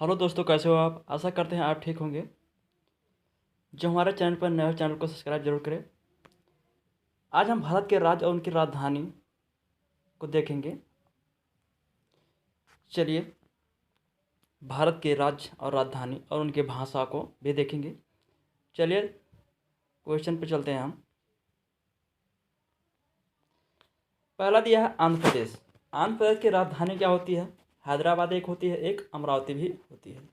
Hello दोस्तों, कैसे हो आप? आशा करते हैं आप ठीक होंगे। जो हमारे चैनल पर नए हो, चैनल को सब्सक्राइब जरूर करें। आज हम भारत के राज्य और उनकी राजधानी को देखेंगे। चलिए, भारत के राज्य और राजधानी और उनके भाषा को भी देखेंगे। चलिए, क्वेश्चन पे चलते हैं हम। पहला दिया है आंध्र प्रदेश। आंध्र प्रदेश की राजधानी क्या होती है? हैदराबाद एक होती है, एक अमरावती भी होती है।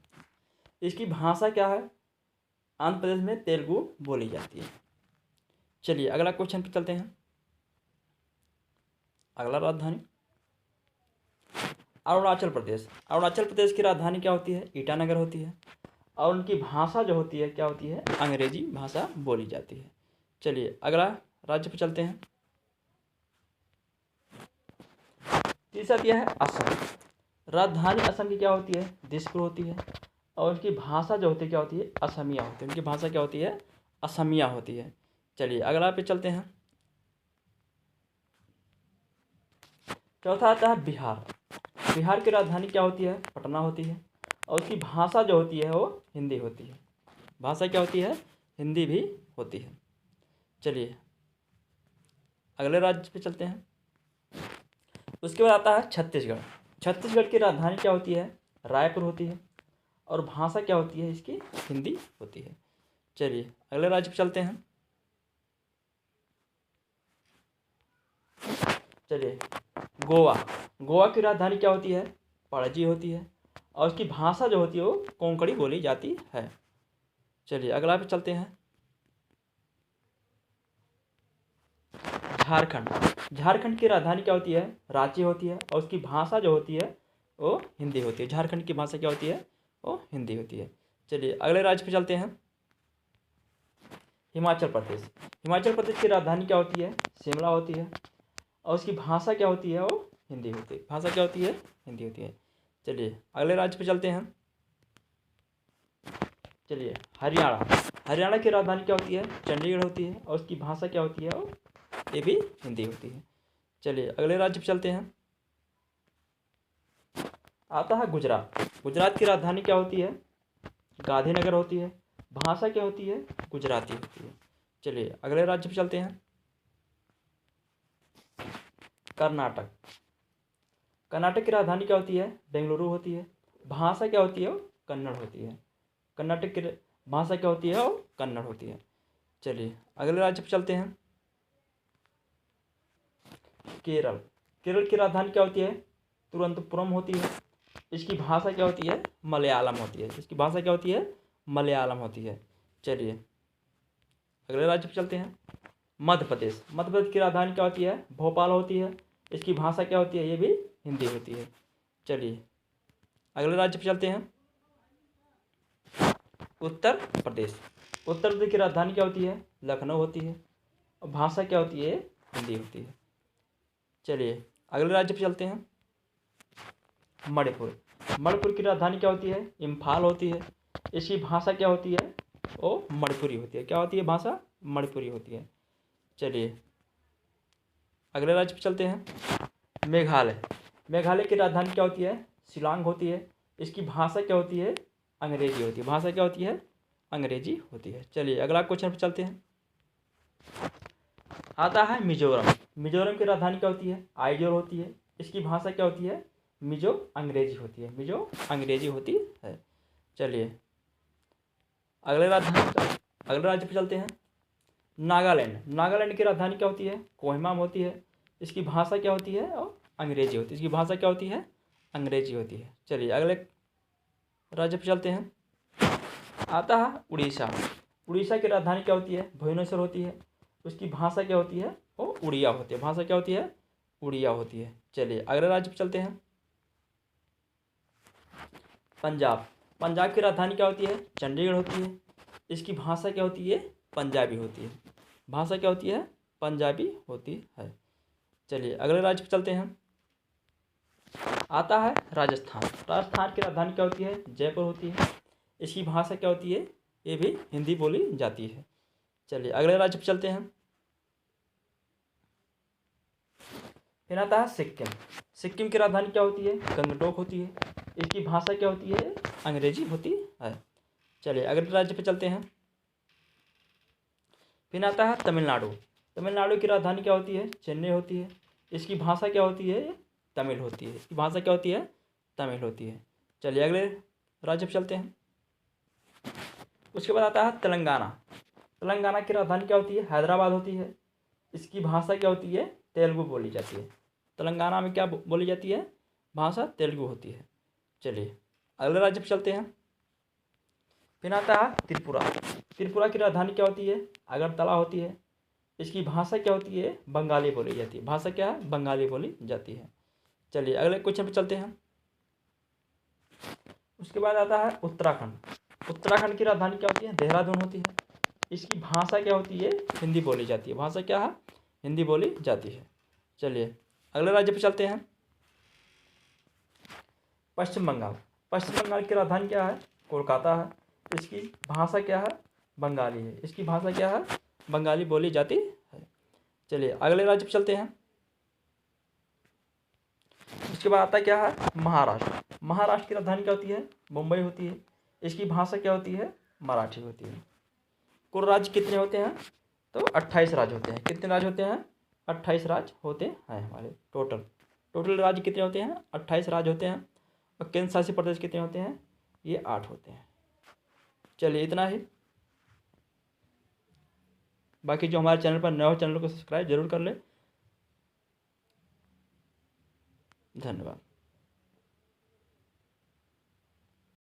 इसकी भाषा क्या है? आंध्र प्रदेश में तेलुगु बोली जाती है। चलिए, अगला क्वेश्चन पे चलते हैं। अगला राजधानी अरुणाचल प्रदेश। अरुणाचल प्रदेश की राजधानी क्या होती है? ईटानगर होती है। और उनकी भाषा जो होती है क्या होती है? अंग्रेजी भाषा बोली जाती है। चलिए, अगला राज्य पे चलते हैं। तीसरा दिया है असम। राजधानी असम की क्या होती है? दिसपुर होती है। और उनकी भाषा जो होती है क्या होती है? असमिया होती है। उनकी भाषा क्या होती है? असमिया होती है। चलिए, अगला पे चलते हैं। चौथा आता है बिहार। बिहार की राजधानी क्या होती है? पटना होती है। और उसकी भाषा जो होती है वो हिंदी होती है। भाषा क्या होती है? हिंदी भी होती है। चलिए, अगले राज्य पे चलते हैं। उसके बाद आता है छत्तीसगढ़। छत्तीसगढ़ की राजधानी क्या होती है? रायपुर होती है। और भाषा क्या होती है इसकी? हिंदी होती है। चलिए, अगले राज्य पे चलते हैं। चलिए, गोवा। गोवा की राजधानी क्या होती है? पणजी होती है। और उसकी भाषा जो होती है वो कोंकणी बोली जाती है। चलिए, अगला पे चलते हैं। झारखंड। झारखंड की राजधानी क्या होती है? रांची होती है। और उसकी भाषा जो होती है वो हिंदी होती है। झारखंड की भाषा क्या होती है? वो हिंदी होती है। चलिए, अगले राज्य पे चलते हैं। हिमाचल प्रदेश। हिमाचल प्रदेश की राजधानी क्या होती है? शिमला होती है। और उसकी भाषा क्या होती है? वो हिंदी होती है। भाषा क्या होती है? हिंदी होती है। चलिए, अगले राज्य पे चलते हैं। चलिए, हरियाणा। हरियाणा की राजधानी क्या होती है? चंडीगढ़ होती है। और उसकी भाषा क्या होती है? वो ये भी हिंदी होती है। चलिए, अगले राज्य पे चलते हैं। आता है गुजरात। गुजरात की राजधानी क्या होती है? गांधीनगर होती है। भाषा क्या होती है? गुजराती होती है। चलिए, अगले राज्य पे चलते हैं। कर्नाटक। कर्नाटक की राजधानी क्या होती है? बेंगलुरु होती है। भाषा क्या होती है? वो कन्नड़ होती है। कर्नाटक की भाषा क्या होती है? वो कन्नड़ होती है। चलिए, अगले राज्य पे चलते हैं। केरल। केरल की राजधानी क्या होती है? तिरुवनंतपुरम होती है। इसकी भाषा क्या होती है? मलयालम होती है। इसकी भाषा क्या होती है? मलयालम होती है। चलिए, अगले राज्य पे चलते हैं। मध्य प्रदेश। मध्य प्रदेश की राजधानी क्या होती है? भोपाल होती है। इसकी भाषा क्या होती है? ये भी हिंदी होती है। चलिए, अगले राज्य पे चलते हैं। उत्तर प्रदेश। उत्तर प्रदेश की राजधानी क्या होती है? लखनऊ होती है। और भाषा क्या होती है? हिंदी होती है। चलिए, अगले राज्य पे चलते हैं। मणिपुर। मणिपुर की राजधानी क्या होती है? इम्फाल होती है। इसकी भाषा क्या होती है? वो मणिपुरी होती है। क्या होती है भाषा? मणिपुरी होती है। चलिए, अगले राज्य पे चलते हैं। मेघालय। मेघालय की राजधानी क्या होती है? शिलांग होती है। इसकी भाषा क्या होती है? अंग्रेजी होती है। भाषा क्या होती है? अंग्रेजी होती है। चलिए, अगला क्वेश्चन पे चलते हैं। आता है मिजोरम। मिजोरम की राजधानी क्या होती है? आइजोल होती है। इसकी भाषा क्या होती है? मिजो अंग्रेजी होती है। मिजो अंग्रेजी होती है। चलिए, अगले राज्य पे चलते हैं। नागालैंड। नागालैंड की राजधानी क्या होती है? कोहिमा होती है। इसकी भाषा क्या होती है? और अंग्रेजी होती है। इसकी भाषा क्या होती है? अंग्रेजी होती है। चलिए, अगले राज्य पे चलते हैं। आता है उड़ीसा। उड़ीसा की राजधानी क्या होती है? भुवनेश्वर होती है। उसकी भाषा क्या होती है? वो उड़िया होती है। भाषा क्या होती है? उड़िया होती है। चलिए, अगले राज्य पे चलते हैं। पंजाब। पंजाब की राजधानी क्या होती है? चंडीगढ़ होती है। इसकी भाषा क्या होती है? पंजाबी होती है। भाषा क्या होती है? पंजाबी होती है। चलिए, अगले राज्य पे चलते हैं। आता है राजस्थान। राजस्थान की राजधानी क्या होती है? जयपुर होती है। इसकी भाषा क्या होती है? ये भी हिंदी बोली जाती है। चलिए, अगले राज्य पे चलते हैं। फिर आता है सिक्किम। सिक्किम की राजधानी क्या होती है? गंगटोक होती है। इसकी भाषा क्या होती है? अंग्रेजी होती है। चलिए अगले राज्य पे चलते हैं। फिर आता है तमिलनाडु। तमिलनाडु की राजधानी क्या होती है? चेन्नई होती है। इसकी भाषा क्या होती है? तमिल होती है। इसकी भाषा क्या होती है? तमिल होती है। चलिए अगले राज्य पे चलते हैं। उसके बाद आता है तेलंगाना। तेलंगाना की राजधानी क्या होती है? हैदराबाद होती है। इसकी भाषा क्या होती है? तेलुगु बोली जाती है। तेलंगाना में क्या बोली जाती है? भाषा तेलुगु होती है। चलिए अगले राज्य पे चलते हैं। फिर आता है त्रिपुरा। त्रिपुरा की राजधानी क्या होती है? अगरतला होती है। इसकी भाषा क्या होती है? बंगाली बोली जाती है। भाषा क्या है? बंगाली बोली जाती है। चलिए अगले क्वेश्चन पे चलते हैं। उसके बाद आता है उत्तराखंड। उत्तराखंड की राजधानी क्या होती है? देहरादून होती है। इसकी भाषा क्या होती है? हिंदी बोली जाती है। भाषा क्या है? हिंदी बोली जाती है। चलिए अगले राज्य पे चलते हैं। पश्चिम बंगाल। पश्चिम बंगाल की राजधानी क्या है? कोलकाता है। इसकी भाषा क्या है? बंगाली है। इसकी भाषा क्या है? बंगाली बोली जाती है। चलिए अगले राज्य पे चलते हैं। उसके बाद आता क्या है? महाराष्ट्र। महाराष्ट्र की राजधानी क्या होती है? मुंबई होती है। इसकी भाषा क्या होती है? मराठी होती है। कुल राज्य कितने होते हैं? तो 28 राज्य होते हैं। कितने राज्य होते हैं? 28 राज्य होते हैं हमारे टोटल राज्य कितने होते हैं? 28 राज्य होते हैं। और केंद्र शासित प्रदेश कितने होते हैं? ये 8 होते हैं। चलिए इतना ही। बाकी जो हमारे चैनल पर नए हो, चैनल को सब्सक्राइब जरूर कर ले। धन्यवाद।